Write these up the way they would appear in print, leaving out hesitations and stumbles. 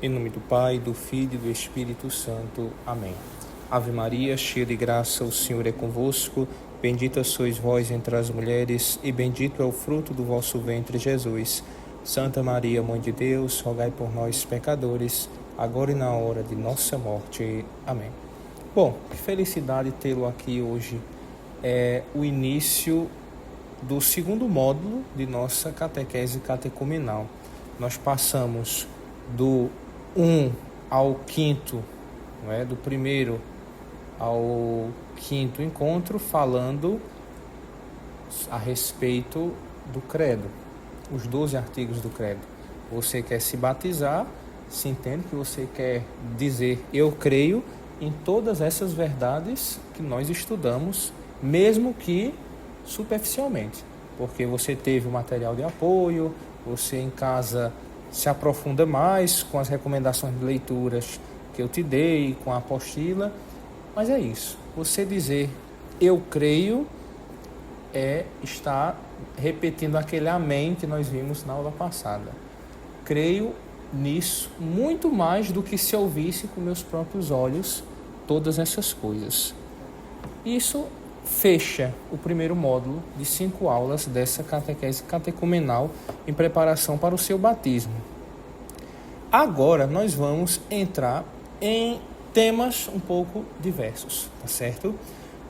Em nome do Pai, do Filho e do Espírito Santo. Amém. Ave Maria, cheia de graça, o Senhor é convosco. Bendita sois vós entre as mulheres, e bendito é o fruto do vosso ventre, Jesus. Santa Maria, Mãe de Deus, rogai por nós, pecadores, agora e na hora de nossa morte. Amém. Bom, que felicidade tê-lo aqui hoje. É o início do segundo módulo de nossa catequese catecumenal. Nós passamos do 1 ao 5º, não é? Do primeiro ao 5º encontro, falando a respeito do credo, os 12 artigos do credo. Você quer se batizar, se entende que você quer dizer eu creio em todas essas verdades que nós estudamos, mesmo que superficialmente, porque você teve o material de apoio, você em casa se aprofunda mais com as recomendações de leituras que eu te dei, com a apostila, mas é isso. Você dizer eu creio é estar repetindo aquele amém que nós vimos na aula passada. Creio nisso muito mais do que se eu visse com meus próprios olhos todas essas coisas. Isso fecha o primeiro módulo de 5 aulas dessa catequese catecumenal em preparação para o seu batismo. Agora nós vamos entrar em temas um pouco diversos, tá certo?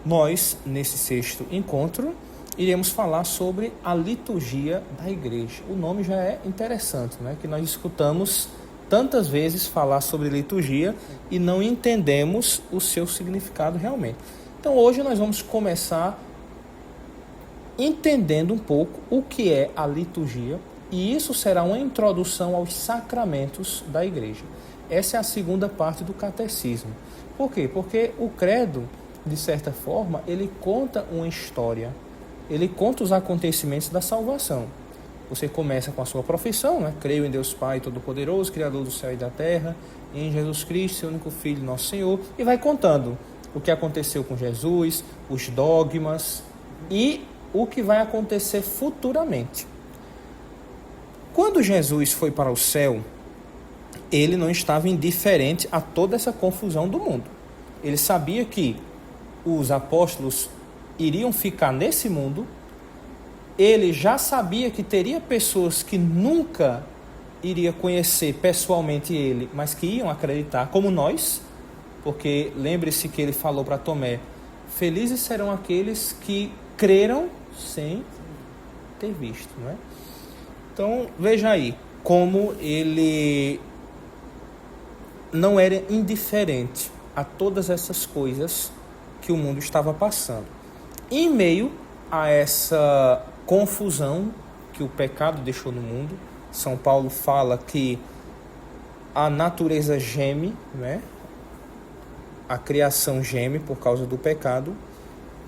Nós, nesse 6º encontro, iremos falar sobre a liturgia da igreja. O nome já é interessante, né? Que nós escutamos tantas vezes falar sobre liturgia e não entendemos o seu significado realmente. Então hoje nós vamos começar entendendo um pouco o que é a liturgia, e isso será uma introdução aos sacramentos da igreja. Essa é a segunda parte do catecismo. Por quê? Porque o credo, de certa forma, ele conta uma história, ele conta os acontecimentos da salvação. Você começa com a sua profissão, né? Creio em Deus Pai Todo-Poderoso, Criador do céu e da terra, em Jesus Cristo, seu único Filho, nosso Senhor, e vai contando o que aconteceu com Jesus, os dogmas e o que vai acontecer futuramente. Quando Jesus foi para o céu, ele não estava indiferente a toda essa confusão do mundo. Ele sabia que os apóstolos iriam ficar nesse mundo, ele já sabia que teria pessoas que nunca iria conhecer pessoalmente ele, mas que iam acreditar, como nós, porque lembre-se que ele falou para Tomé: felizes serão aqueles que creram sem ter visto, não é? Então, veja aí como ele não era indiferente a todas essas coisas que o mundo estava passando. Em meio a essa confusão que o pecado deixou no mundo, São Paulo fala que a natureza geme, né? A criação geme por causa do pecado.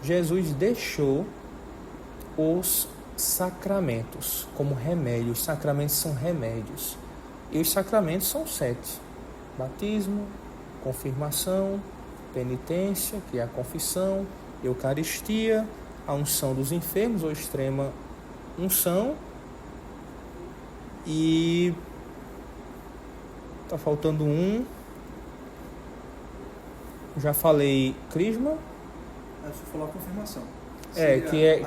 Jesus deixou os sacramentos como remédio. Os sacramentos são remédios. E os sacramentos são 7. Batismo, confirmação, penitência, que é a confissão, Eucaristia, a unção dos enfermos, ou extrema unção, e está faltando um. Já falei crisma. Você falou a confirmação.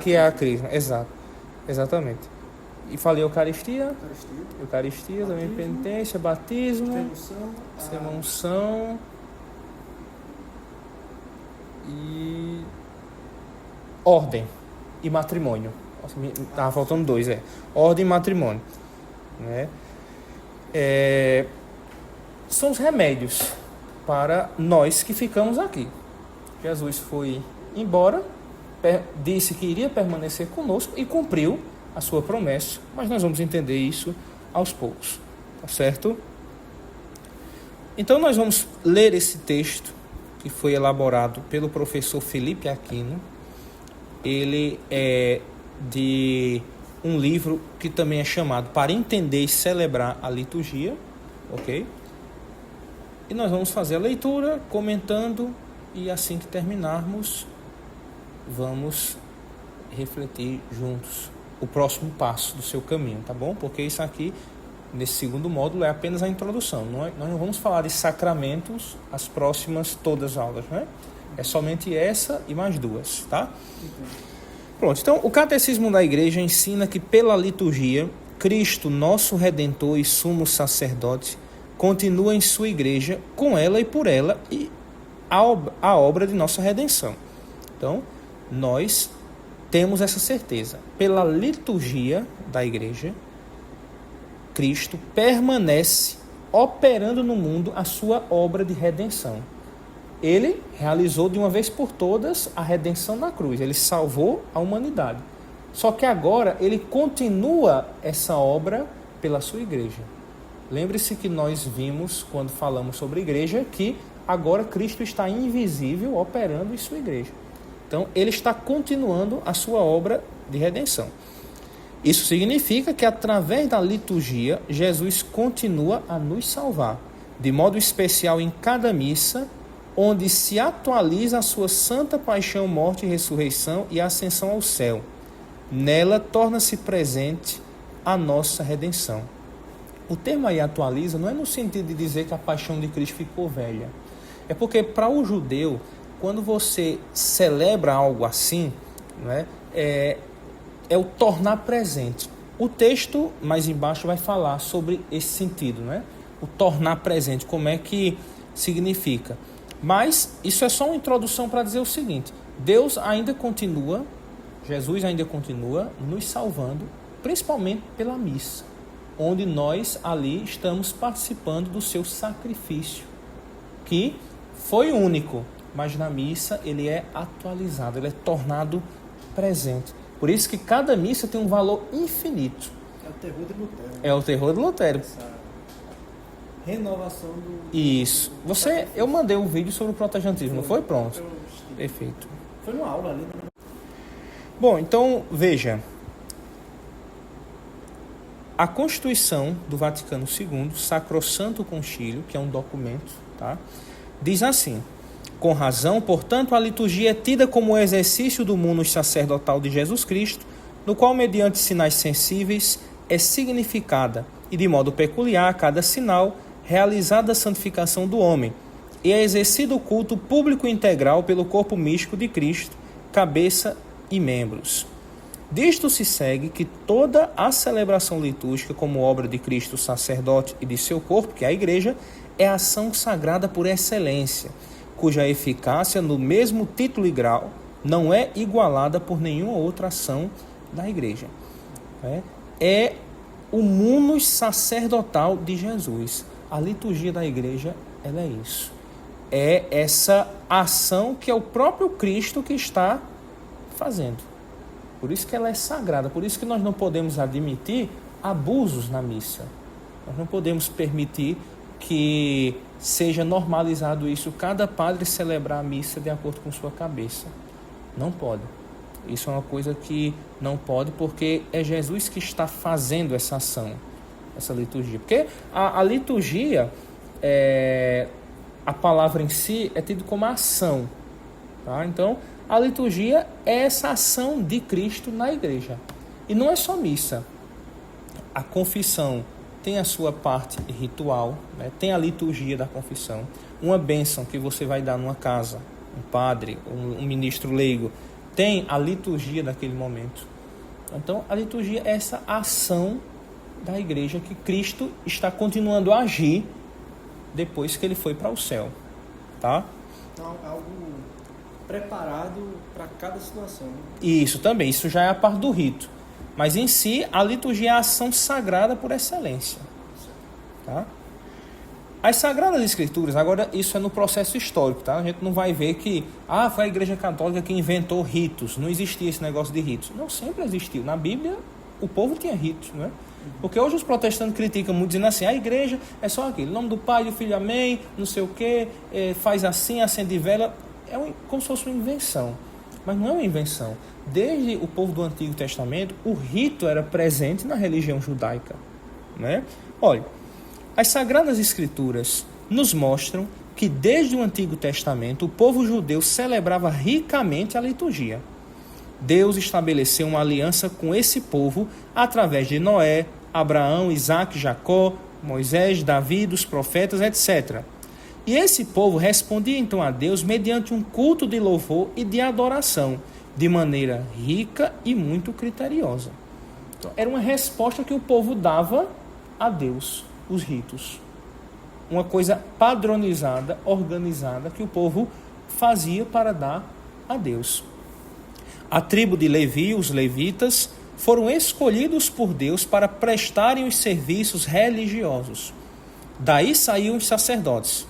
Que é a crisma, exatamente. E falei Eucaristia também, penitência, batismo, extrema unção e ordem e matrimônio. Estava faltando 2, ordem e matrimônio, né? São os remédios para nós que ficamos aqui. Jesus foi embora, disse que iria permanecer conosco e cumpriu a sua promessa, mas nós vamos entender isso aos poucos, tá certo? Então nós vamos ler esse texto que foi elaborado pelo professor Felipe Aquino. Ele é de um livro que também é chamado Para Entender e Celebrar a Liturgia, ok? E nós vamos fazer a leitura, comentando, e assim que terminarmos, vamos refletir juntos o próximo passo do seu caminho, tá bom? Porque isso aqui nesse segundo módulo é apenas a introdução. Nós não vamos falar de sacramentos as próximas todas as aulas, né? É somente essa e mais duas, tá? Pronto, então o Catecismo da Igreja ensina que pela liturgia, Cristo, nosso Redentor e sumo sacerdote, continua em sua igreja, com ela e por ela, e a obra de nossa redenção. Então, nós temos essa certeza. Pela liturgia da igreja, Cristo permanece operando no mundo a sua obra de redenção. Ele realizou de uma vez por todas a redenção na cruz. Ele salvou a humanidade. Só que agora ele continua essa obra pela sua igreja. Lembre-se que nós vimos, quando falamos sobre igreja, que agora Cristo está invisível operando em sua igreja. Então, ele está continuando a sua obra de redenção. Isso significa que, através da liturgia, Jesus continua a nos salvar, de modo especial em cada missa, onde se atualiza a sua santa paixão, morte e ressurreição e ascensão ao céu. Nela torna-se presente a nossa redenção. O termo aí atualiza não é no sentido de dizer que a paixão de Cristo ficou velha. É porque para o judeu, quando você celebra algo assim, né, é o tornar presente. O texto mais embaixo vai falar sobre esse sentido, né? O tornar presente, como é que significa. Mas isso é só uma introdução para dizer o seguinte: Deus ainda continua, Jesus ainda continua nos salvando, principalmente pela missa, onde nós ali estamos participando do seu sacrifício, que foi único, mas na missa ele é atualizado, ele é tornado presente. Por isso que cada missa tem um valor infinito. É o terror de Lutero. É o terror de Lutero. Essa renovação do... Isso. Eu mandei um vídeo sobre o protestantismo, não foi? Pronto. Perfeito. Foi uma aula ali, né? Bom, então, veja. A Constituição do Vaticano II, Sacrosanto Concílio, que é um documento, tá? Diz assim: com razão, portanto, a liturgia é tida como o exercício do munus sacerdotal de Jesus Cristo, no qual, mediante sinais sensíveis, é significada, e de modo peculiar a cada sinal, realizada a santificação do homem, e é exercido o culto público integral pelo corpo místico de Cristo, cabeça e membros. Disto se segue que toda a celebração litúrgica como obra de Cristo sacerdote e de seu corpo, que é a igreja, é ação sagrada por excelência, cuja eficácia no mesmo título e grau não é igualada por nenhuma outra ação da igreja. É o munus sacerdotal de Jesus. A liturgia da igreja, ela é isso. É essa ação que é o próprio Cristo que está fazendo. Por isso que ela é sagrada, por isso que nós não podemos admitir abusos na missa. Nós não podemos permitir que seja normalizado isso, cada padre celebrar a missa de acordo com sua cabeça. Não pode. Isso é uma coisa que não pode, porque é Jesus que está fazendo essa ação, essa liturgia. Porque a liturgia, a palavra em si é tida como ação. Tá? Então, a liturgia é essa ação de Cristo na igreja. E não é só missa. A confissão tem a sua parte ritual, né? Tem a liturgia da confissão. Uma bênção que você vai dar numa casa, um padre, um ministro leigo, tem a liturgia daquele momento. Então, a liturgia é essa ação da igreja que Cristo está continuando a agir depois que ele foi para o céu. Tá? Então, algo preparado para cada situação. Isso também, isso já é a parte do rito. Mas em si, a liturgia é a ação sagrada por excelência. Tá? As Sagradas Escrituras, agora isso é no processo histórico, tá? A gente não vai ver que foi a Igreja Católica que inventou ritos. Não existia esse negócio de ritos. Não, sempre existiu. Na Bíblia, o povo tinha ritos, né? Porque hoje os protestantes criticam muito, dizendo assim, a igreja é só aquilo, em nome do Pai, do Filho, amém, não sei o quê, faz assim, acende vela. Como se fosse uma invenção. Mas não é uma invenção. Desde o povo do Antigo Testamento, o rito era presente na religião judaica, né? Olha, as Sagradas Escrituras nos mostram que desde o Antigo Testamento o povo judeu celebrava ricamente a liturgia. Deus estabeleceu uma aliança com esse povo através de Noé, Abraão, Isaque, Jacó, Moisés, Davi, dos profetas, etc. E esse povo respondia então a Deus mediante um culto de louvor e de adoração, de maneira rica e muito criteriosa. Então, era uma resposta que o povo dava a Deus, os ritos. Uma coisa padronizada, organizada, que o povo fazia para dar a Deus. A tribo de Levi, os levitas, foram escolhidos por Deus para prestarem os serviços religiosos. Daí saíam os sacerdotes.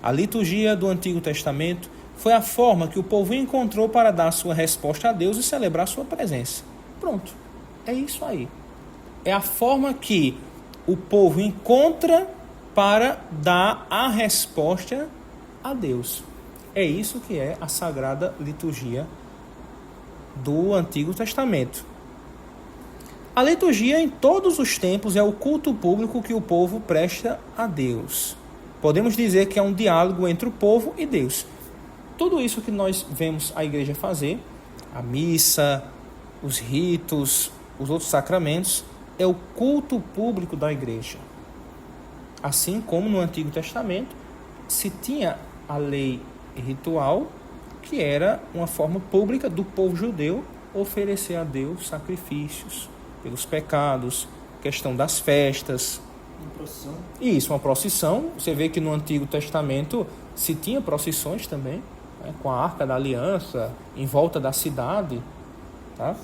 A liturgia do Antigo Testamento foi a forma que o povo encontrou para dar sua resposta a Deus e celebrar sua presença. Pronto, é isso aí. É a forma que o povo encontra para dar a resposta a Deus. É isso que é a Sagrada Liturgia do Antigo Testamento. A liturgia em todos os tempos é o culto público que o povo presta a Deus. Podemos dizer que é um diálogo entre o povo e Deus. Tudo isso que nós vemos a igreja fazer, a missa, os ritos, os outros sacramentos, é o culto público da igreja. Assim como no Antigo Testamento se tinha a lei ritual, que era uma forma pública do povo judeu oferecer a Deus sacrifícios pelos pecados, questão das festas. Uma procissão. Isso, uma procissão. Você vê que no Antigo Testamento se tinha procissões também, né, com a Arca da Aliança em volta da cidade. Tá?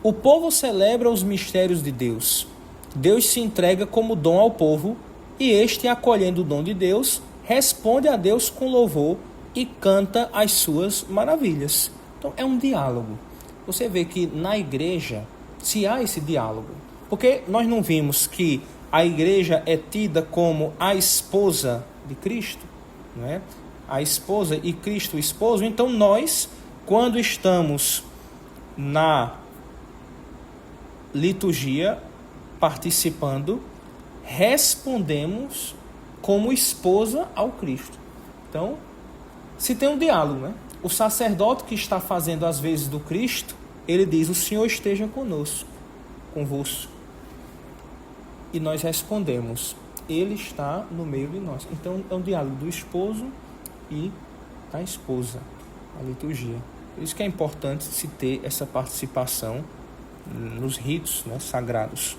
O povo celebra os mistérios de Deus. Deus se entrega como dom ao povo e este, acolhendo o dom de Deus, responde a Deus com louvor e canta as suas maravilhas. Então é um diálogo. Você vê que na igreja se há esse diálogo. Porque nós não vimos que a igreja é tida como a esposa de Cristo, não é? A esposa e Cristo o esposo. Então nós, quando estamos na liturgia, participando, respondemos como esposa ao Cristo. Então, se tem um diálogo, né? O sacerdote que está fazendo as vezes do Cristo, ele diz: o Senhor esteja conosco, convosco. E nós respondemos: ele está no meio de nós. Então, é um diálogo do esposo e da esposa, a liturgia. Por isso que é importante se ter essa participação nos ritos, né, sagrados.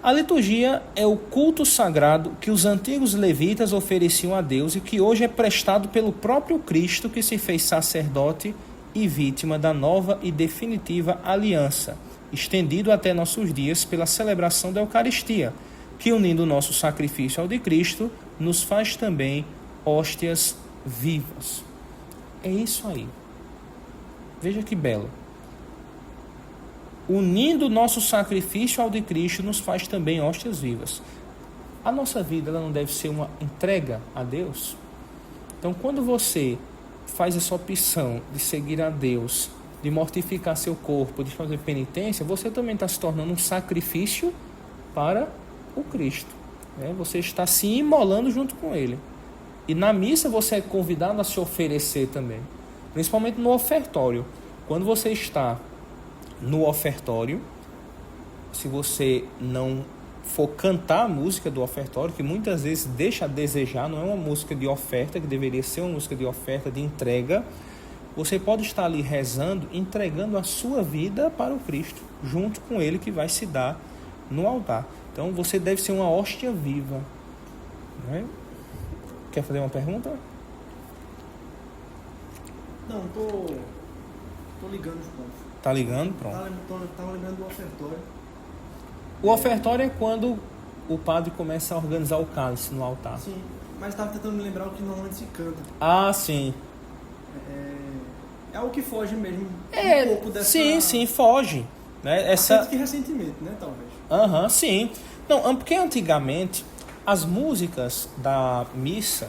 A liturgia é o culto sagrado que os antigos levitas ofereciam a Deus e que hoje é prestado pelo próprio Cristo, que se fez sacerdote e vítima da nova e definitiva aliança, estendido até nossos dias pela celebração da Eucaristia, que, unindo o nosso sacrifício ao de Cristo, nos faz também hóstias vivas. É isso aí. Veja que belo. Unindo o nosso sacrifício ao de Cristo, nos faz também hóstias vivas. A nossa vida, ela não deve ser uma entrega a Deus? Então, quando você faz essa opção de seguir a Deus, de mortificar seu corpo, de fazer penitência, você também está se tornando um sacrifício para o Cristo, né? Você está se imolando junto com Ele. E na missa você é convidado a se oferecer também, principalmente no ofertório. Quando você está no ofertório, se você não for cantar a música do ofertório, que muitas vezes deixa a desejar, não é uma música de oferta, que deveria ser uma música de oferta, de entrega, você pode estar ali rezando, entregando a sua vida para o Cristo, junto com Ele que vai se dar no altar. Então você deve ser uma hóstia viva, não é? Quer fazer uma pergunta? Não, tô ligando os pontos. Tá ligando? Pronto. Tava lembrando do ofertório. O ofertório é quando o padre começa a organizar o cálice no altar. Sim, mas estava tentando me lembrar o que normalmente se canta. Ah, sim. É algo que foge mesmo um pouco dessa... Sim, foge. Né? Acredito que recentemente, né, talvez. Sim. Não, porque antigamente as músicas da missa,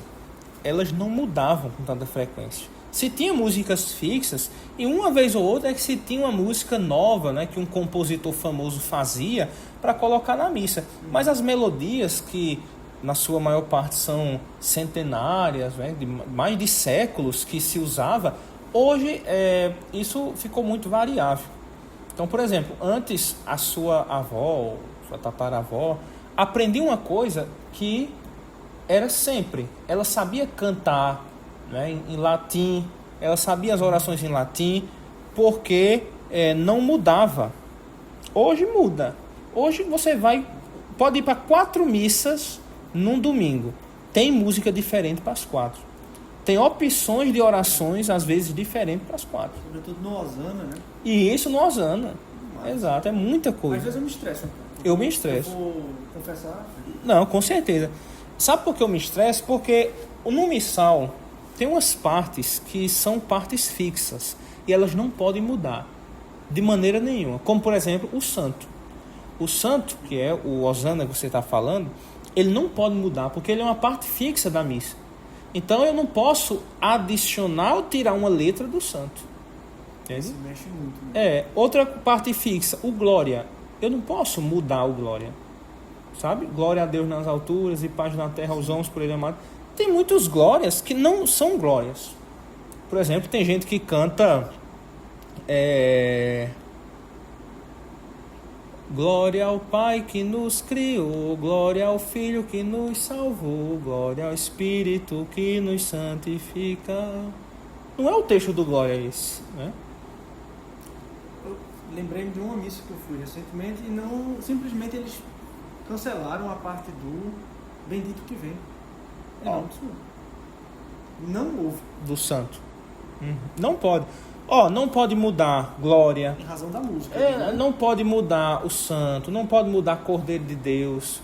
elas não mudavam com tanta frequência. Se tinha músicas fixas, e uma vez ou outra é que se tinha uma música nova, né, que um compositor famoso fazia para colocar na missa. Mas as melodias, que na sua maior parte são centenárias, né, de mais de séculos que se usava, hoje isso ficou muito variável. Então, por exemplo, antes a sua avó, sua tataravó, aprendia uma coisa que era sempre. Ela sabia cantar, né, em latim, ela sabia as orações em latim, porque não mudava. Hoje muda. Hoje você pode ir para 4 missas num domingo. Tem música diferente para as 4. Tem opções de orações, às vezes, diferentes para as 4. Sobretudo no Osana, né? E isso no Osana. Exato, é muita coisa. Às vezes eu me estresso um pouco. Eu me estresso. Eu vou confessar. Não, com certeza. Sabe por que eu me estresso? Porque no missal tem umas partes que são partes fixas e elas não podem mudar de maneira nenhuma. Como, por exemplo, o santo. O santo, que é o Osana que você está falando, ele não pode mudar porque ele é uma parte fixa da missa. Então eu não posso adicionar ou tirar uma letra do santo. Entende? Se mexe muito. Né? Outra parte fixa, o glória. Eu não posso mudar o glória. Sabe? Glória a Deus nas alturas e paz na terra aos homens por ele amado. Tem muitos glórias que não são glórias. Por exemplo, tem gente que canta glória ao Pai que nos criou, glória ao Filho que nos salvou, glória ao Espírito que nos santifica. Não é o texto do glória esse, né? Eu lembrei de uma missa que eu fui recentemente e não, simplesmente eles cancelaram a parte do bendito que vem. Não houve. Do santo. Não pode. Não pode mudar glória. Em razão da música. Não pode mudar o santo, não pode mudar Cordeiro de Deus.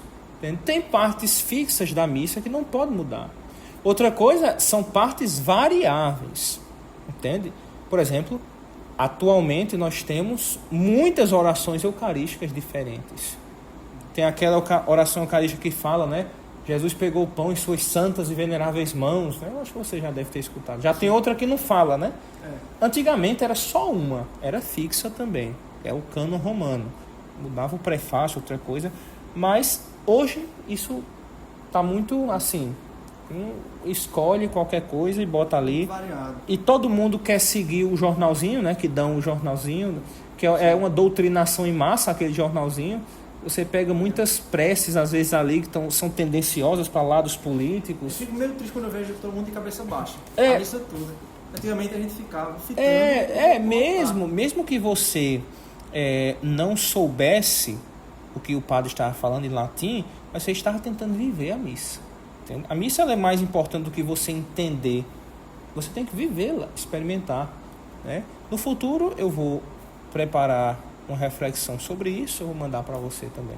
Tem partes fixas da missa que não pode mudar. Outra coisa são partes variáveis. Entende? Por exemplo, atualmente nós temos muitas orações eucarísticas diferentes. Tem aquela oração eucarística que fala, né? Jesus pegou o pão em suas santas e veneráveis mãos. Né? Eu acho que você já deve ter escutado. Já tem outra que não fala, né? Antigamente era só uma, era fixa também. É o cânon romano. Mudava o prefácio, outra coisa. Mas hoje isso está muito assim. Escolhe qualquer coisa e bota ali. Variado. E todo mundo quer seguir o jornalzinho, né? Que dão o jornalzinho, que é uma doutrinação em massa, aquele jornalzinho. Você pega muitas preces, às vezes, ali, que são tendenciosas para lados políticos. Eu fico meio triste quando eu vejo todo mundo de cabeça baixa. A missa toda. Antigamente a gente ficava fitando. Mesmo que você não soubesse o que o padre estava falando em latim, mas você estava tentando viver a missa. Entende? A missa ela é mais importante do que você entender. Você tem que vivê-la, experimentar. Né? No futuro eu vou preparar uma reflexão sobre isso, eu vou mandar para você também,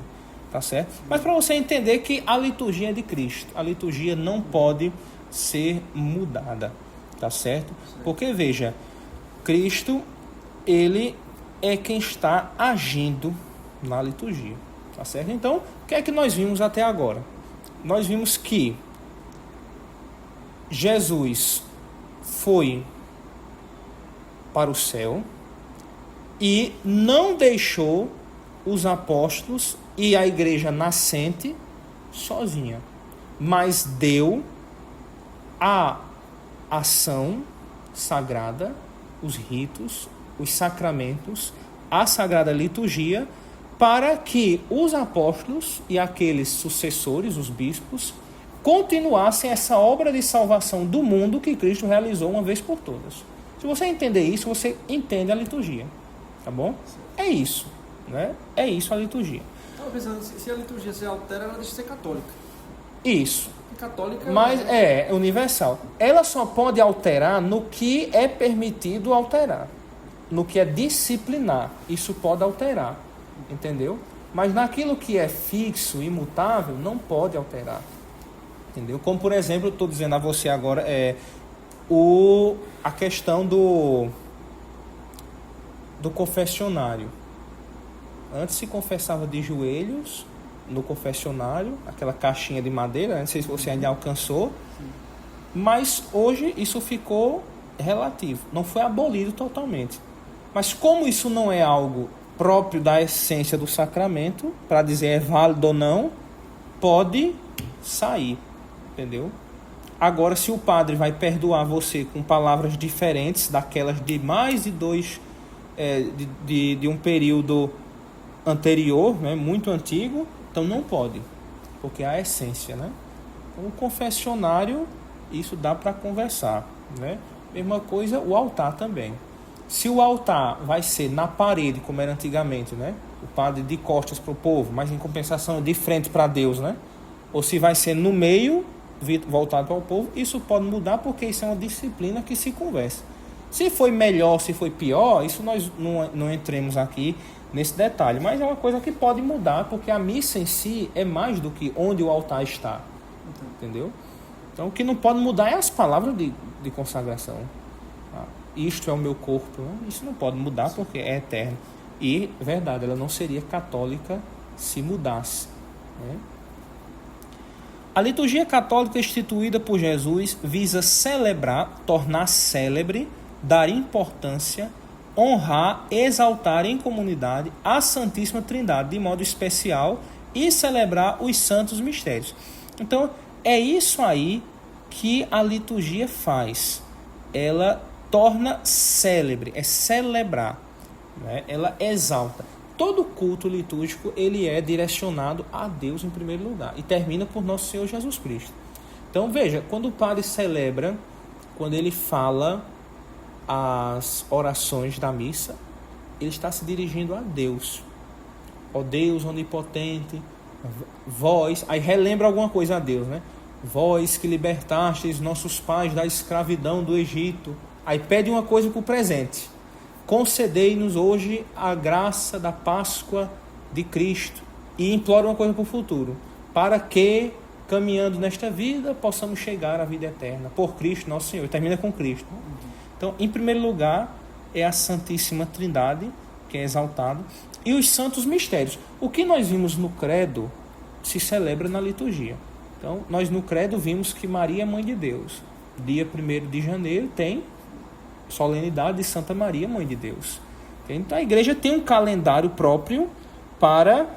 tá certo? Mas para você entender que a liturgia é de Cristo, a liturgia não pode ser mudada, tá certo? Porque veja, Cristo, ele é quem está agindo na liturgia, tá certo? Então, o que é que nós vimos até agora? Nós vimos que Jesus foi para o céu e não deixou os apóstolos e a igreja nascente sozinha, mas deu a ação sagrada, os ritos, os sacramentos, a sagrada liturgia, para que os apóstolos e aqueles sucessores, os bispos, continuassem essa obra de salvação do mundo que Cristo realizou uma vez por todas. Se você entender isso, você entende a liturgia. Tá bom? É isso, né? É isso a liturgia. Estava pensando, se a liturgia se altera, ela deixa de ser católica. Isso. E católica mas é universal. Ela só pode alterar no que é permitido alterar. No que é disciplinar. Isso pode alterar. Entendeu? Mas naquilo que é fixo, imutável, não pode alterar. Entendeu? Como, por exemplo, eu estou dizendo a você agora, a questão do confessionário. Antes se confessava de joelhos no confessionário, aquela caixinha de madeira, não sei se você ainda alcançou, mas hoje isso ficou relativo, não foi abolido totalmente. Mas como isso não é algo próprio da essência do sacramento, para dizer é válido ou não, pode sair, entendeu? Agora, se o padre vai perdoar você com palavras diferentes daquelas de mais de 2 de um período anterior, né, muito antigo, então não pode, porque é a essência, né? Então, o confessionário, isso dá para conversar, né? Mesma coisa o altar também. Se o altar vai ser na parede, como era antigamente, né? O padre de costas para o povo, mas em compensação de frente para Deus, né? Ou se vai ser no meio, voltado para o povo, isso pode mudar, porque isso é uma disciplina que se conversa. Se foi melhor, se foi pior, isso nós não entremos aqui nesse detalhe, mas é uma coisa que pode mudar, porque a missa em si é mais do que onde o altar está, entendeu? Então o que não pode mudar é as palavras de consagração. Isto é o meu corpo, né? Isso não pode mudar porque é eterno. E, verdade, ela não seria católica se mudasse, né? A liturgia católica instituída por Jesus visa celebrar, tornar célebre, dar importância, honrar, exaltar em comunidade a Santíssima Trindade de modo especial e celebrar os santos mistérios. Então, é isso aí que a liturgia faz. Ela torna célebre, é celebrar, né? Ela exalta. Todo culto litúrgico ele é direcionado a Deus em primeiro lugar e termina por Nosso Senhor Jesus Cristo. Então veja, quando o padre celebra, quando ele fala as orações da missa, ele está se dirigindo a Deus. Ó Deus onipotente, vós, aí relembra alguma coisa a Deus, né? Vós que libertastes nossos pais da escravidão do Egito. Aí pede uma coisa para o presente. Concedei-nos hoje a graça da Páscoa de Cristo. E implora uma coisa para o futuro. Para que, caminhando nesta vida, possamos chegar à vida eterna. Por Cristo, nosso Senhor. Termina com Cristo. Então, em primeiro lugar, é a Santíssima Trindade, que é exaltado. E os santos mistérios. O que nós vimos no credo se celebra na liturgia. Então, nós no credo vimos que Maria é Mãe de Deus. Dia 1º de janeiro tem solenidade de Santa Maria, Mãe de Deus. Então a igreja tem um calendário próprio para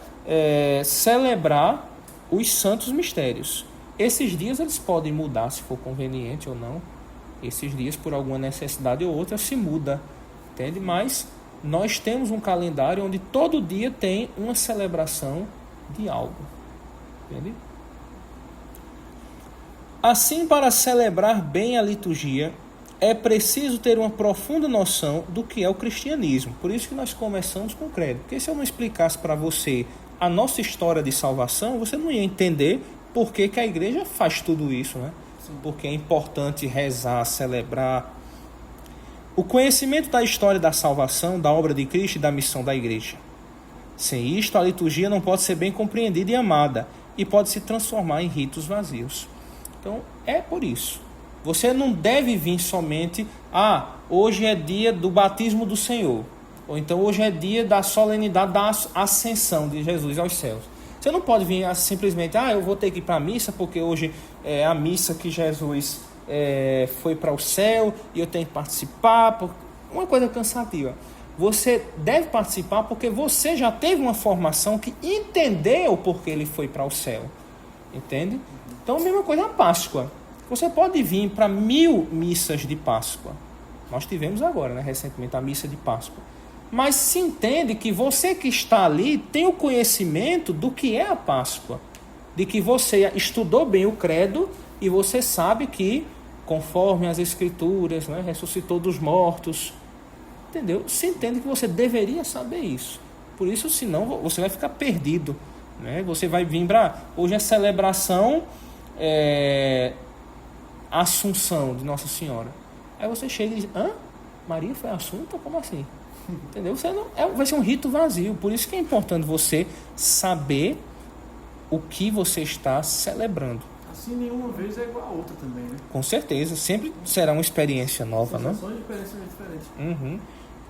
celebrar os santos mistérios. Esses dias eles podem mudar, se for conveniente ou não. Esses dias, por alguma necessidade ou outra, se muda, entende? Mas nós temos um calendário onde todo dia tem uma celebração de algo, entende? Assim, para celebrar bem a liturgia, é preciso ter uma profunda noção do que é o cristianismo. Por isso que nós começamos com o credo. Porque se eu não explicasse para você a nossa história de salvação, você não ia entender por que a igreja faz tudo isso, né? Sim. Porque é importante rezar, celebrar. O conhecimento da história da salvação, da obra de Cristo e da missão da igreja. Sem isto, a liturgia não pode ser bem compreendida e amada, e pode se transformar em ritos vazios. Então, é por isso. Você não deve vir somente, hoje é dia do batismo do Senhor, ou então hoje é dia da solenidade da ascensão de Jesus aos céus. Você não pode vir simplesmente, eu vou ter que ir para a missa, porque hoje é a missa que Jesus foi para o céu, e eu tenho que participar, uma coisa cansativa. Você deve participar porque você já teve uma formação que entendeu porque ele foi para o céu, entende? Então, a mesma coisa a Páscoa. Você pode vir para 1000 missas de Páscoa. Nós tivemos agora, né, recentemente, a missa de Páscoa. Mas se entende que você que está ali tem o conhecimento do que é a Páscoa. De que você estudou bem o credo e você sabe que, conforme as Escrituras, né, ressuscitou dos mortos. Entendeu? Se entende que você deveria saber isso. Por isso, senão, você vai ficar perdido, né? Você vai vir para... Hoje é celebração... Assunção de Nossa Senhora. Aí você chega e diz, Maria foi assunta? Como assim? Entendeu? Você não, vai ser um rito vazio. Por isso que é importante você saber o que você está celebrando. Assim, nenhuma vez é igual a outra também, né? Com certeza. Sempre será uma experiência nova, né? Sensações de experiências diferentes. Uhum.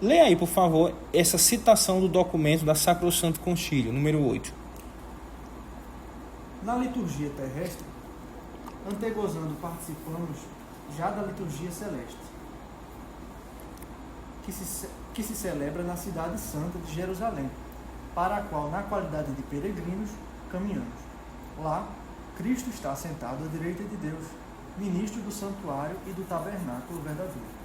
Leia aí, por favor, essa citação do documento da Sacrosanto Concílio, número 8. Na liturgia terrestre, antegozando participamos já da liturgia celeste, que se celebra na cidade santa de Jerusalém, para a qual, na qualidade de peregrinos, caminhamos. Lá, Cristo está sentado à direita de Deus, ministro do santuário e do tabernáculo verdadeiro.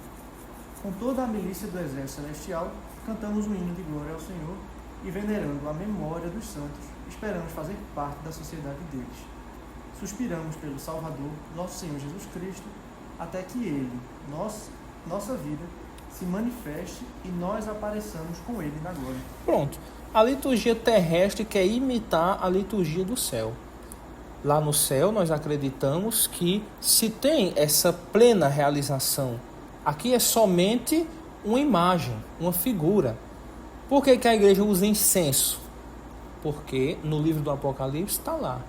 Com toda a milícia do exército celestial, cantamos um hino de glória ao Senhor e, venerando a memória dos santos, esperamos fazer parte da sociedade deles. Suspiramos pelo Salvador, nosso Senhor Jesus Cristo, até que Ele, nossa vida, se manifeste e nós apareçamos com Ele na glória. Pronto. A liturgia terrestre quer imitar a liturgia do céu. Lá no céu nós acreditamos que se tem essa plena realização. Aqui é somente uma imagem, uma figura. Por que a igreja usa incenso? Porque no livro do Apocalipse está lá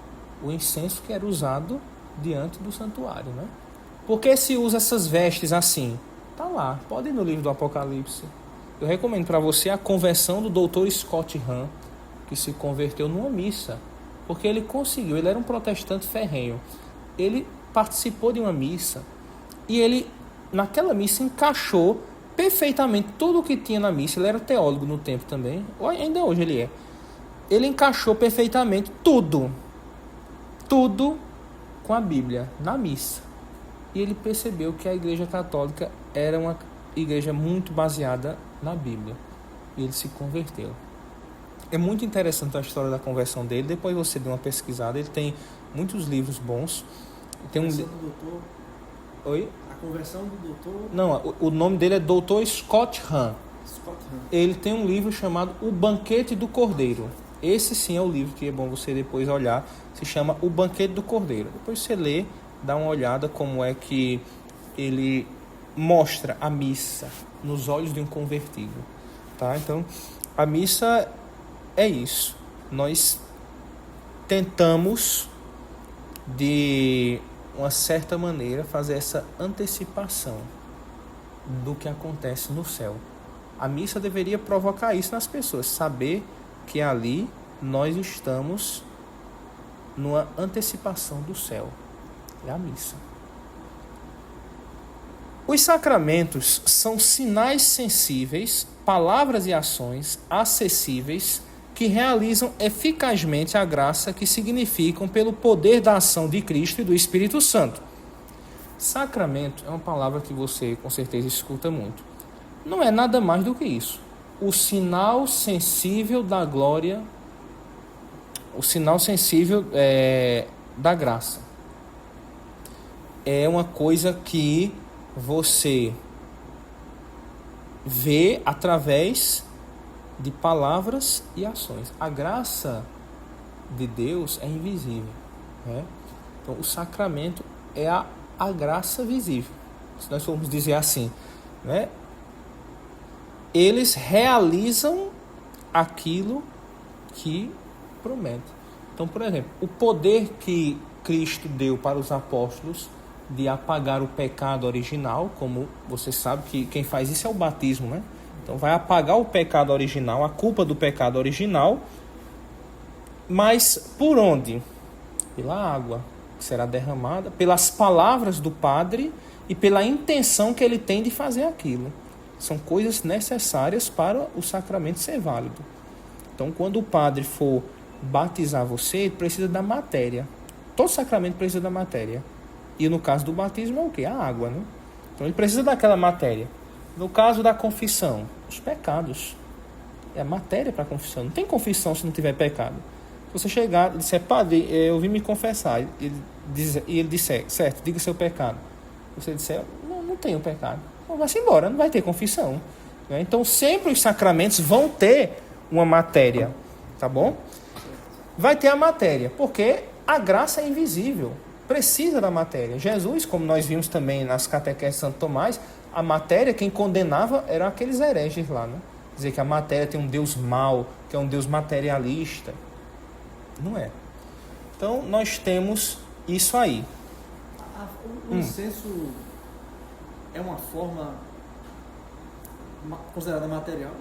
o incenso que era usado diante do santuário, né? Por que se usa essas vestes assim? Está lá, pode ir no livro do Apocalipse. Eu recomendo para você a conversão do Dr. Scott Hahn, que se converteu numa missa, porque ele conseguiu, ele era um protestante ferrenho. Ele participou de uma missa e ele, naquela missa, encaixou perfeitamente tudo o que tinha na missa. Ele era teólogo no tempo também, ou ainda hoje ele é. Ele encaixou perfeitamente tudo com a Bíblia, na missa. E ele percebeu que a Igreja Católica era uma igreja muito baseada na Bíblia. E ele se converteu. É muito interessante a história da conversão dele. Depois você dê uma pesquisada. Ele tem muitos livros bons. Tem do doutor... Oi? A conversão do doutor... Não, o nome dele é Dr. Scott Hahn. Scott Hahn. Ele tem um livro chamado O Banquete do Cordeiro. Esse sim é o livro que é bom você depois olhar. Se chama O Banquete do Cordeiro. Depois você lê, dá uma olhada como é que ele mostra a missa nos olhos de um convertido. Tá? Então, a missa é isso. Nós tentamos, de uma certa maneira, fazer essa antecipação do que acontece no céu. A missa deveria provocar isso nas pessoas, saber que ali nós estamos numa antecipação do céu. É a missa. Os sacramentos são sinais sensíveis, palavras e ações acessíveis que realizam eficazmente a graça que significam pelo poder da ação de Cristo e do Espírito Santo. Sacramento é uma palavra que você com certeza escuta muito. Não é nada mais do que isso. O sinal sensível da glória, o sinal sensível da graça. É uma coisa que você vê através de palavras e ações. A graça de Deus é invisível, né? Então, o sacramento é a graça visível, se nós formos dizer assim, né? Eles realizam aquilo que promete. Então, por exemplo, o poder que Cristo deu para os apóstolos de apagar o pecado original, como você sabe que quem faz isso é o batismo, né? Então vai apagar o pecado original, a culpa do pecado original, mas por onde? Pela água que será derramada, pelas palavras do padre e pela intenção que ele tem de fazer aquilo. São coisas necessárias para o sacramento ser válido. Então, quando o padre for batizar você, ele precisa da matéria. Todo sacramento precisa da matéria. E no caso do batismo é o quê? A água, né? Então ele precisa daquela matéria. No caso da confissão, os pecados. É a matéria para a confissão. Não tem confissão se não tiver pecado. Se você chegar e disser, padre, eu vim me confessar, e ele disser, certo, diga seu pecado. Você disser, não tenho pecado. Então vai-se embora, não vai ter confissão. Né? Então sempre os sacramentos vão ter uma matéria. Tá bom? Vai ter a matéria, porque a graça é invisível. Precisa da matéria. Jesus, como nós vimos também nas catequeses de Santo Tomás, a matéria, quem condenava eram aqueles hereges lá, né? Dizer que a matéria tem um Deus mau, que é um Deus materialista. Não é. Então, nós temos isso aí. O incenso é uma forma considerada material?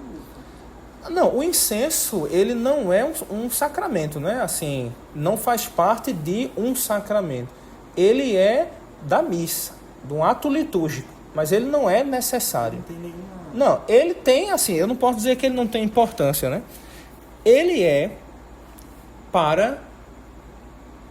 Não, o incenso, ele não é um sacramento, né? Assim, não faz parte de um sacramento. Ele é da missa, de um ato litúrgico, mas ele não é necessário. Não tem nenhuma... Não, ele tem, assim, eu não posso dizer que ele não tem importância, né? Ele é para,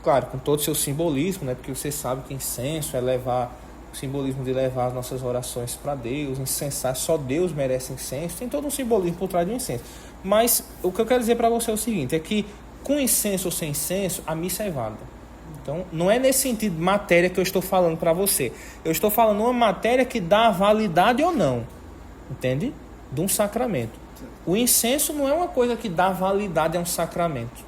claro, com todo o seu simbolismo, né? Porque você sabe que incenso é levar o simbolismo de levar as nossas orações para Deus, incensar, só Deus merece incenso, tem todo um simbolismo por trás do incenso. Mas o que eu quero dizer para você é o seguinte, é que com incenso ou sem incenso, a missa é válida. Então, não é nesse sentido de matéria que eu estou falando para você. Eu estou falando uma matéria que dá validade ou não, entende? De um sacramento. O incenso não é uma coisa que dá validade a um sacramento,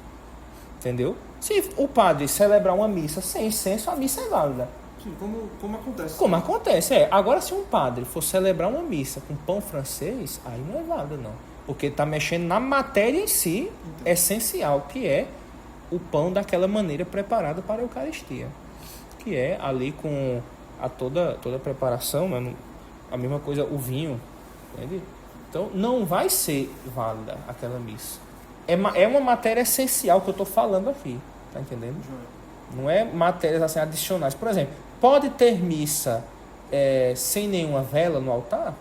entendeu? Se o padre celebrar uma missa sem incenso, a missa é válida. Sim, como acontece. Como acontece, é. Agora, se um padre for celebrar uma missa com pão francês, aí não é válido, não. Porque está mexendo na matéria em si, essencial, que é o pão daquela maneira preparada para a Eucaristia. Que é ali com toda a preparação, né? A mesma coisa, o vinho, entende? Então, não vai ser válida aquela missa. É uma matéria essencial que eu estou falando aqui, tá entendendo? Não é matérias assim adicionais. Por exemplo, pode ter missa sem nenhuma vela no altar?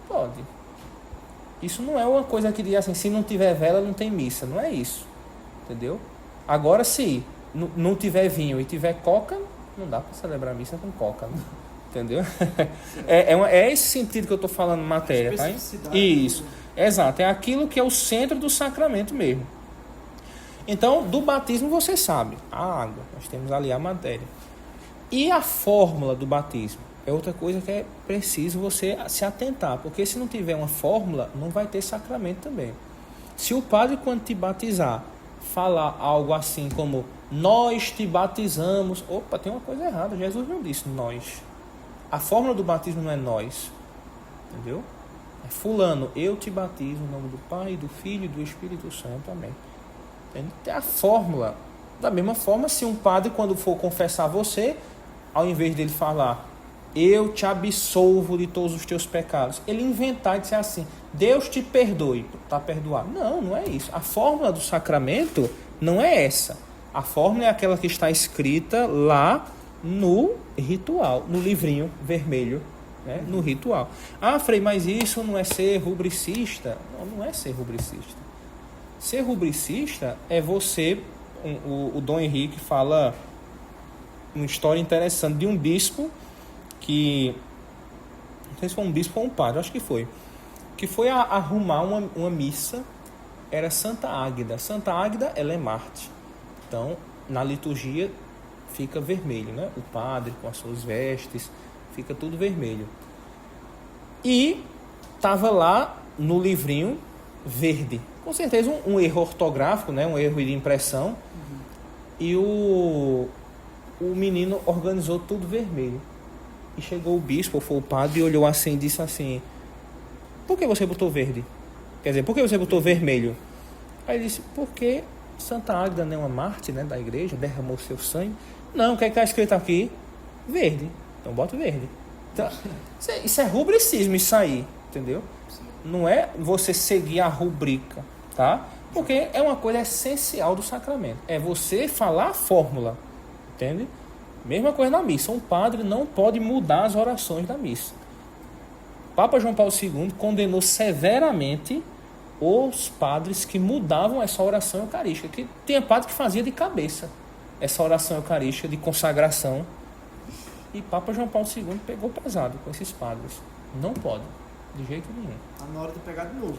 Pode. Isso não é uma coisa que diz assim, se não tiver vela não tem missa. Não é isso, entendeu? Agora, se não tiver vinho e tiver coca, não dá para celebrar missa com coca, né? Entendeu? É esse sentido que eu estou falando matéria, tá? Isso, exato. É aquilo que é o centro do sacramento mesmo. Então, do batismo você sabe, a água, nós temos ali a matéria. E a fórmula do batismo? É outra coisa que é preciso você se atentar, porque se não tiver uma fórmula, não vai ter sacramento também. Se o padre, quando te batizar, falar algo assim como nós te batizamos, opa, tem uma coisa errada, Jesus não disse nós. A fórmula do batismo não é nós, entendeu? É fulano, eu te batizo em nome do Pai, do Filho e do Espírito Santo, amém. Tem a fórmula. Da mesma forma, se um padre, quando for confessar você, ao invés dele falar, eu te absolvo de todos os teus pecados, ele inventar e dizer assim, Deus te perdoe, está perdoado. Não, não é isso. A fórmula do sacramento não é essa. A fórmula é aquela que está escrita lá no ritual, no livrinho vermelho, né? No ritual. Ah, Frei, mas isso não é ser rubricista? Não é ser rubricista. Ser rubricista é você... O Dom Henrique fala uma história interessante de um bispo que... Não sei se foi um bispo ou um padre, acho que foi. Que foi arrumar uma missa. Era Santa Águida. Santa Águida, ela é Marte. Então, na liturgia... fica vermelho, né? O padre com as suas vestes, fica tudo vermelho. E estava lá no livrinho verde. Com certeza um erro ortográfico, né? Um erro de impressão. Uhum. E o menino organizou tudo vermelho. E chegou o bispo, ou foi o padre, e olhou assim e disse assim, por que você botou verde? Quer dizer, por que você botou vermelho? Aí ele disse, porque Santa Águida, né, uma Marte, né, da igreja, derramou seu sangue. Não, o que está escrito aqui? Verde. Então bota verde. Então, isso é rubricismo, isso aí, entendeu? Sim. Não é você seguir a rubrica, tá? Porque é uma coisa essencial do sacramento. É você falar a fórmula, entende? Mesma coisa na missa. Um padre não pode mudar as orações da missa. Papa João Paulo II condenou severamente os padres que mudavam essa oração eucarística. Que tinha padre que fazia de cabeça essa oração eucarística de consagração. E Papa João Paulo II pegou pesado com esses padres. Não pode, de jeito nenhum. Tá na hora de pegar de novo.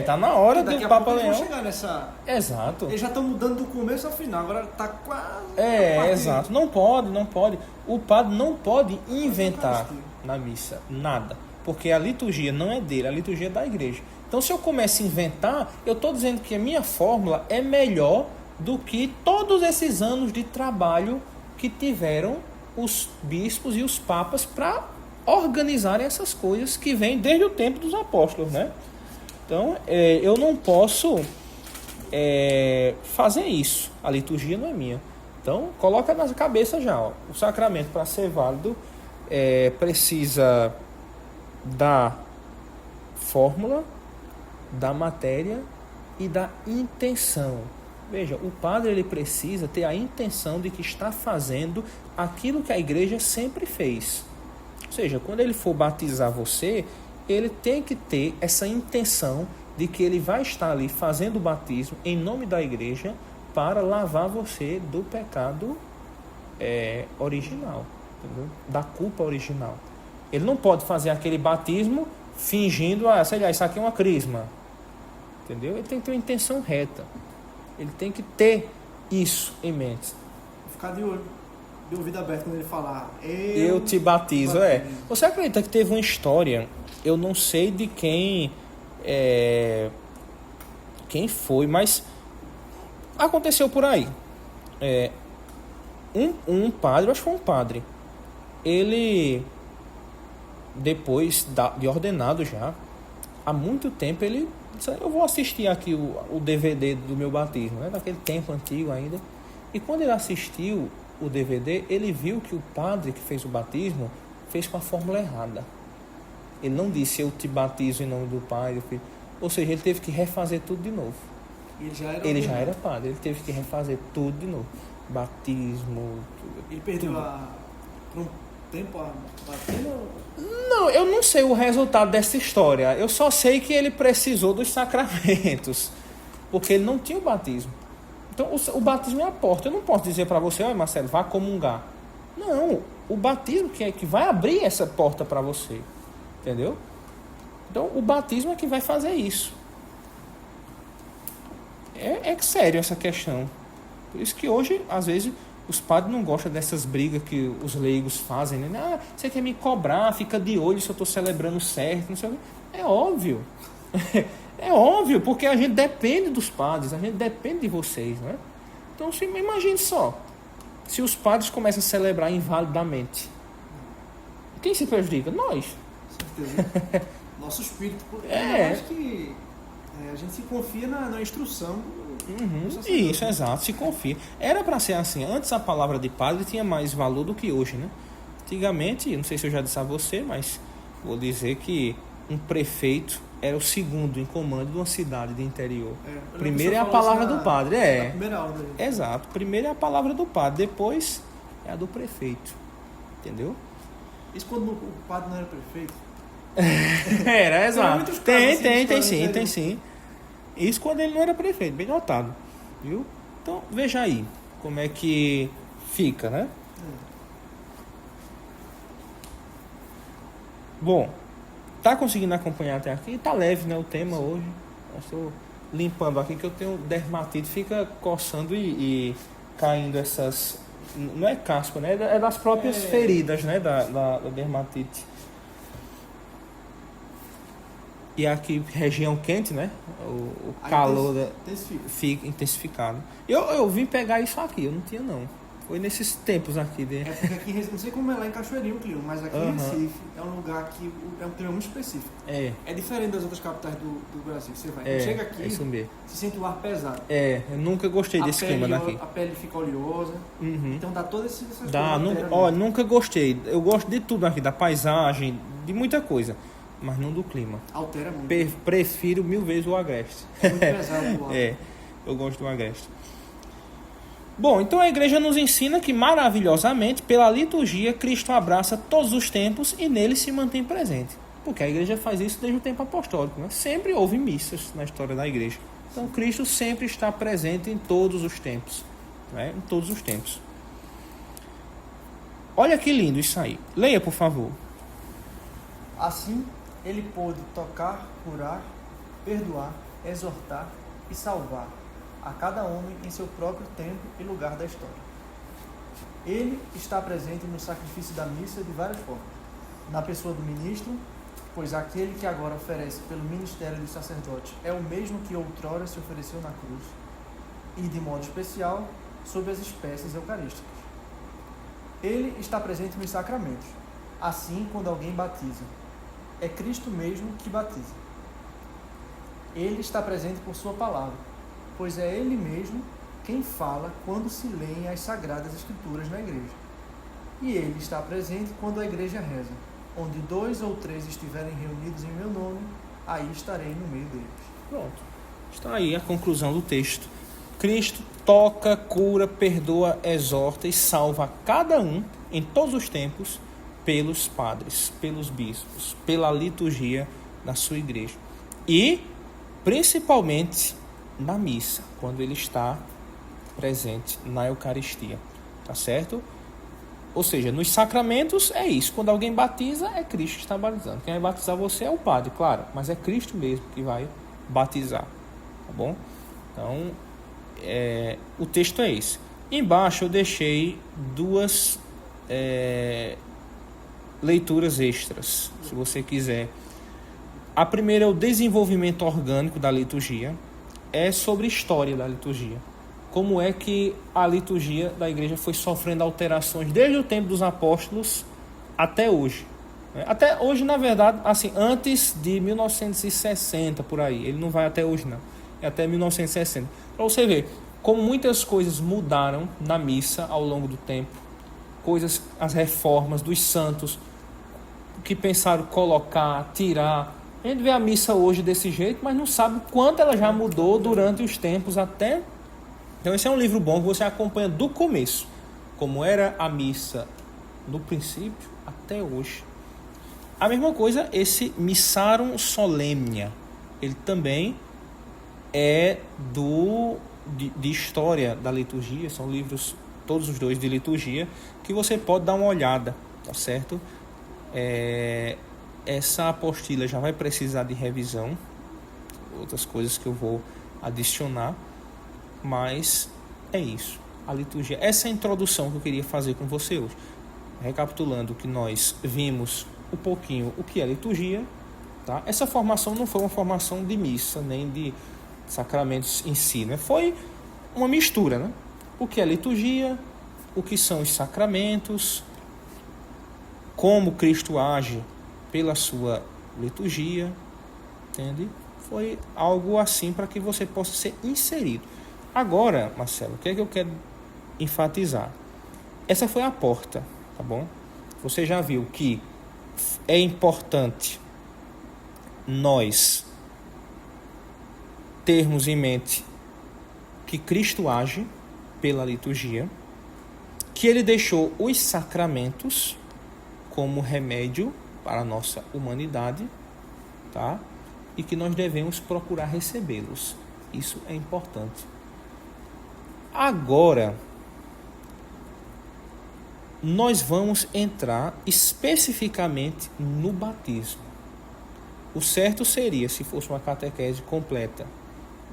Tá na hora do Papa Leão. Eles vão chegar nessa... Exato. Eles já estão mudando do começo ao final, agora tá quase... Exato. Não pode. O padre não pode inventar na missa nada. Porque a liturgia não é dele, a liturgia é da igreja. Então, se eu começo a inventar, eu estou dizendo que a minha fórmula é melhor do que todos esses anos de trabalho que tiveram os bispos e os papas para organizarem essas coisas que vêm desde o tempo dos apóstolos, né? Então, eu não posso fazer isso. A liturgia não é minha. Então, coloca na cabeça já, ó, o sacramento, para ser válido, precisa da fórmula, da matéria e da intenção. Veja, o padre ele precisa ter a intenção de que está fazendo aquilo que a igreja sempre fez. Ou seja, quando ele for batizar você, ele tem que ter essa intenção de que ele vai estar ali fazendo o batismo em nome da igreja para lavar você do pecado original, entendeu? Da culpa original. Ele não pode fazer aquele batismo fingindo, sei lá, isso aqui é uma crisma. Entendeu? Ele tem que ter uma intenção reta. Ele tem que ter isso em mente. Vou ficar de olho, de ouvido aberto quando ele falar. Eu te batizo, Você acredita que teve uma história, eu não sei de quem foi, mas aconteceu por aí. Um padre, eu acho que foi um padre, ele, depois de ordenado já, há muito tempo, ele disse, eu vou assistir aqui o DVD do meu batismo, né? Daquele tempo antigo ainda. E quando ele assistiu o DVD, ele viu que o padre que fez o batismo fez com a fórmula errada. Ele não disse, eu te batizo em nome do Pai, do Filho. Ou seja, ele teve que refazer tudo de novo. Ele já era padre, ele teve que refazer tudo de novo. Batismo, Ele perdeu por um tempo a batina? Não, eu não sei o resultado dessa história. Eu só sei que ele precisou dos sacramentos, porque ele não tinha o batismo. Então, o batismo é a porta. Eu não posso dizer para você, olha, Marcelo, vá comungar. Não, o batismo que vai abrir essa porta para você. Entendeu? Então, o batismo é que vai fazer isso. É sério essa questão. Por isso que hoje, às vezes, os padres não gostam dessas brigas que os leigos fazem, né? Ah, você quer me cobrar, fica de olho se eu estou celebrando certo, não sei o quê. É óbvio. É óbvio, porque a gente depende dos padres, a gente depende de vocês, né? Então, imagine só, se os padres começam a celebrar invalidamente, quem se prejudica? Nós. Certeza. Nosso espírito. Eu acho que a gente se confia na instrução. Isso, exato, se confia. Era para ser assim. Antes a palavra de padre tinha mais valor do que hoje, né? Antigamente, não sei se eu já disse a você, mas vou dizer que um prefeito era o segundo em comando de uma cidade de interior. Primeiro é a palavra do padre. Na primeira aula. Exato. Primeiro é a palavra do padre, depois é a do prefeito. Entendeu? Isso quando o padre não era prefeito? Era, exato. Tem Tem sim. Isso quando ele não era prefeito, bem notado. Viu? Então, veja aí como é que fica, né? Bom, tá conseguindo acompanhar até aqui? Tá leve, né, o tema hoje. Eu estou limpando aqui que eu tenho dermatite, fica coçando e caindo essas... Não é caspa, né? É das próprias feridas, né, da dermatite. E aqui, região quente, né? O calor fica intensificado. Eu vim pegar isso aqui, eu não tinha não. Foi nesses tempos aqui. É porque aqui, não sei como é lá em Cachoeirinho, Clio, mas aqui em Recife é um lugar que é um clima muito específico. É diferente das outras capitais do Brasil. Você vai, chega aqui, se sente o ar pesado. Eu nunca gostei desse clima daqui. A pele fica oleosa, então dá todas essas coisas. Nunca gostei. Eu gosto de tudo aqui, da paisagem, de muita coisa. Mas não do clima. Altera muito. Prefiro 1000 vezes o Agreste. É muito pesado o ar. Eu gosto do Agreste. Bom, então a igreja nos ensina que maravilhosamente, pela liturgia, Cristo abraça todos os tempos e nele se mantém presente. Porque a igreja faz isso desde o tempo apostólico, né? Sempre houve missas na história da igreja. Então Cristo sempre está presente em todos os tempos. Né? Em todos os tempos. Olha que lindo isso aí. Leia, por favor. Assim, ele pôde tocar, curar, perdoar, exortar e salvar a cada homem em seu próprio tempo e lugar da história. Ele está presente no sacrifício da missa de várias formas. Na pessoa do ministro, pois aquele que agora oferece pelo ministério do sacerdote é o mesmo que outrora se ofereceu na cruz, e de modo especial sob as espécies eucarísticas. Ele está presente nos sacramentos. Assim, quando alguém batiza, é Cristo mesmo que batiza. Ele está presente por sua palavra, pois é Ele mesmo quem fala quando se leem as Sagradas Escrituras na igreja. E Ele está presente quando a igreja reza, onde 2 ou 3 estiverem reunidos em meu nome, aí estarei no meio deles. Pronto. Está aí a conclusão do texto. Cristo toca, cura, perdoa, exorta e salva cada um, em todos os tempos, pelos padres, pelos bispos, pela liturgia da sua igreja. E, principalmente, na missa, quando ele está presente na Eucaristia. Tá certo? Ou seja, nos sacramentos é isso. Quando alguém batiza, é Cristo que está batizando. Quem vai batizar você é o padre, claro, mas é Cristo mesmo que vai batizar. Tá bom? Então, o texto é esse. Embaixo eu deixei duas leituras extras, se você quiser. A primeira é o desenvolvimento orgânico da liturgia. É sobre história da liturgia. Como é que a liturgia da igreja foi sofrendo alterações desde o tempo dos apóstolos até hoje. Até hoje, na verdade, assim, antes de 1960, por aí. Ele não vai até hoje, não. É até 1960. Para você ver como muitas coisas mudaram na missa ao longo do tempo. As reformas dos santos, que pensaram colocar, tirar. A gente vê a missa hoje desse jeito, mas não sabe quanto ela já mudou durante os tempos até... Então esse é um livro bom que você acompanha do começo, como era a missa no princípio até hoje. A mesma coisa esse Missarum Solemnia, ele também é de história da liturgia, são livros, todos os dois de liturgia, que você pode dar uma olhada, tá certo? Essa apostila já vai precisar de revisão, outras coisas que eu vou adicionar, mas é isso, a liturgia. Essa é a introdução que eu queria fazer com você hoje. Recapitulando que nós vimos um pouquinho o que é liturgia, tá? Essa formação não foi uma formação de missa, nem de sacramentos em si, né? Foi uma mistura, né? O que é liturgia, o que são os sacramentos, como Cristo age pela sua liturgia, entende? Foi algo assim para que você possa ser inserido. Agora, Marcelo, o que é que eu quero enfatizar? Essa foi a porta, tá bom? Você já viu que é importante nós termos em mente que Cristo age pela liturgia, que ele deixou os sacramentos como remédio para a nossa humanidade, tá? E que nós devemos procurar recebê-los. Isso é importante. Agora, nós vamos entrar especificamente no batismo. O certo seria, se fosse uma catequese completa,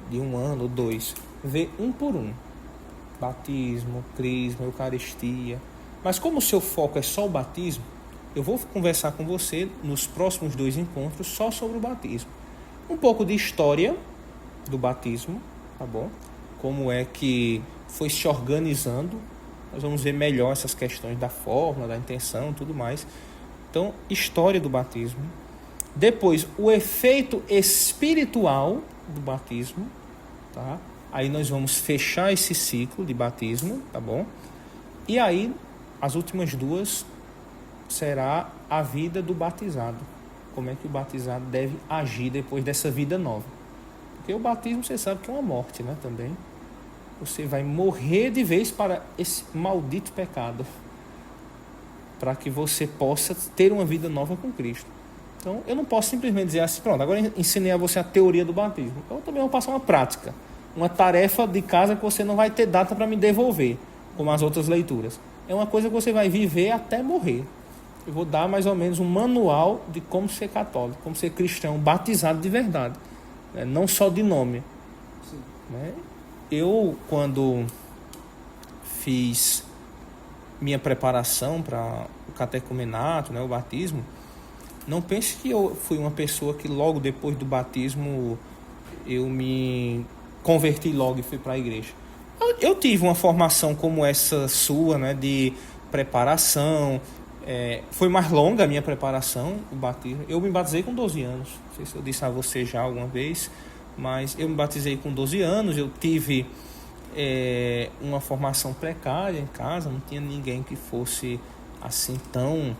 de 1 ano ou 2, ver um por um. Batismo, crisma, eucaristia. Mas como o seu foco é só o batismo, eu vou conversar com você nos próximos 2 encontros só sobre o batismo. Um pouco de história do batismo, tá bom? Como é que foi se organizando. Nós vamos ver melhor essas questões da fórmula, da intenção e tudo mais. Então, história do batismo. Depois, o efeito espiritual do batismo, tá? Aí nós vamos fechar esse ciclo de batismo, tá bom? E aí, as últimas 2 será a vida do batizado. Como é que o batizado deve agir depois dessa vida nova. Porque o batismo, você sabe que é uma morte, né? Também. Você vai morrer de vez para esse maldito pecado, para que você possa ter uma vida nova com Cristo. Então, eu não posso simplesmente dizer assim, pronto, agora ensinei a você a teoria do batismo. Então, eu também vou passar uma prática, uma tarefa de casa que você não vai ter data para me devolver, como as outras leituras. É uma coisa que você vai viver até morrer. Eu vou dar mais ou menos um manual de como ser católico, como ser cristão, batizado de verdade, né? Não só de nome. Sim. Né? Eu, quando fiz minha preparação para o catecumenato, né, o batismo, não pense que eu fui uma pessoa que logo depois do batismo eu me converti logo e fui para a igreja. Eu tive uma formação como essa sua, né, de preparação. Foi mais longa a minha preparação, o batismo. Eu me batizei com 12 anos. Não sei se eu disse a você já alguma vez, mas eu me batizei com 12 anos. Eu tive uma formação precária em casa, não tinha ninguém que fosse assim tão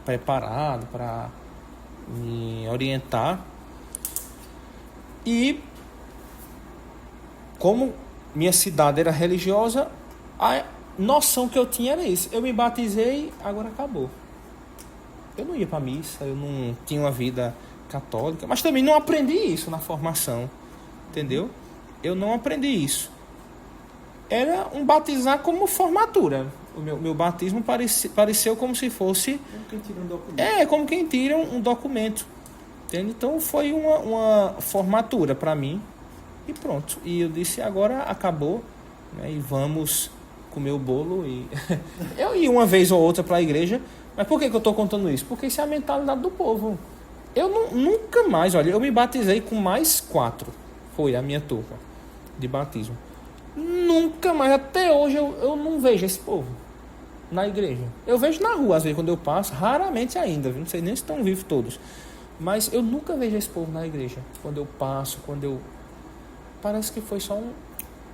preparado para me orientar. E como minha cidade era religiosa, a noção que eu tinha era isso. Eu me batizei, agora acabou. Eu não ia para missa, eu não tinha uma vida católica, mas também não aprendi isso na formação, entendeu? Eu não aprendi isso. era um batizar como formatura. O meu batismo pareceu como se fosse... Como quem tira um documento. Como quem tira um documento. Entende? Então foi uma formatura para mim. E pronto. E eu disse, agora acabou. Né? E vamos comer o bolo. E eu ia uma vez ou outra para a igreja. Mas por que eu estou contando isso? Porque isso é a mentalidade do povo. Eu nunca mais, olha, eu me batizei com mais 4. Foi a minha turma de batismo. Nunca mais, até hoje eu não vejo esse povo na igreja. Eu vejo na rua, às vezes, quando eu passo, raramente ainda, não sei nem se estão vivos todos. Mas eu nunca vejo esse povo na igreja. Quando eu passo, parece que foi só um...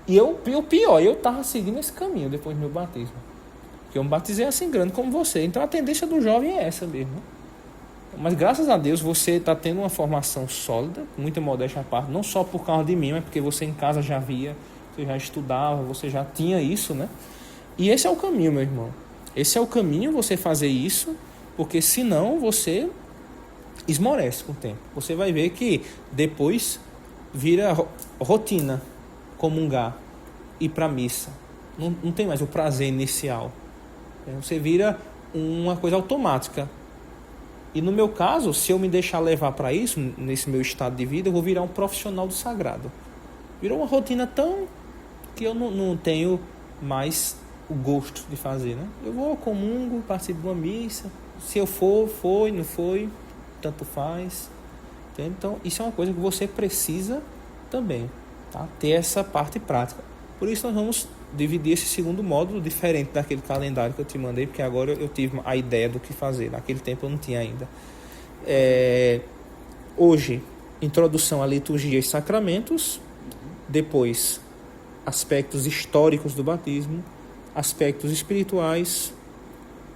E o pior, eu estava seguindo esse caminho depois do meu batismo. Porque eu me batizei assim grande como você. Então a tendência do jovem é essa mesmo. Mas graças a Deus você está tendo uma formação sólida, muita modéstia à parte, não só por causa de mim, mas porque você em casa já via, você já estudava, você já tinha isso, né? E esse é o caminho, meu irmão. Esse é o caminho, você fazer isso, porque senão você esmorece com o tempo. Você vai ver que depois vira rotina, comungar, ir para a missa. Não tem mais o prazer inicial. Você vira uma coisa automática. E no meu caso, se eu me deixar levar para isso, nesse meu estado de vida, eu vou virar um profissional do sagrado. Virou uma rotina tão que eu não tenho mais o gosto de fazer, né? Eu vou, comungo, participo de uma missa. Se eu for, foi, não foi, tanto faz. Entende? Então, isso é uma coisa que você precisa também, tá? Ter essa parte prática. Por isso, nós vamos dividir esse segundo módulo diferente daquele calendário que eu te mandei, porque agora eu tive a ideia do que fazer. Naquele tempo eu não tinha ainda. Hoje, introdução à liturgia e sacramentos. Depois, aspectos históricos do batismo. Aspectos espirituais.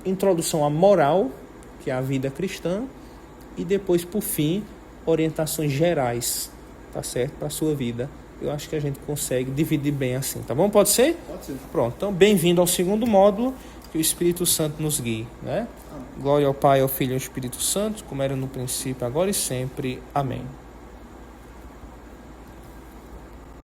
Introdução à moral, que é a vida cristã. E depois, por fim, orientações gerais, tá certo? Para a sua vida. Eu acho que a gente consegue dividir bem assim, tá bom? Pode ser? Pode ser. Pronto, então bem-vindo ao segundo módulo, que o Espírito Santo nos guie, né? Glória ao Pai, ao Filho e ao Espírito Santo, como era no princípio, agora e sempre. Amém.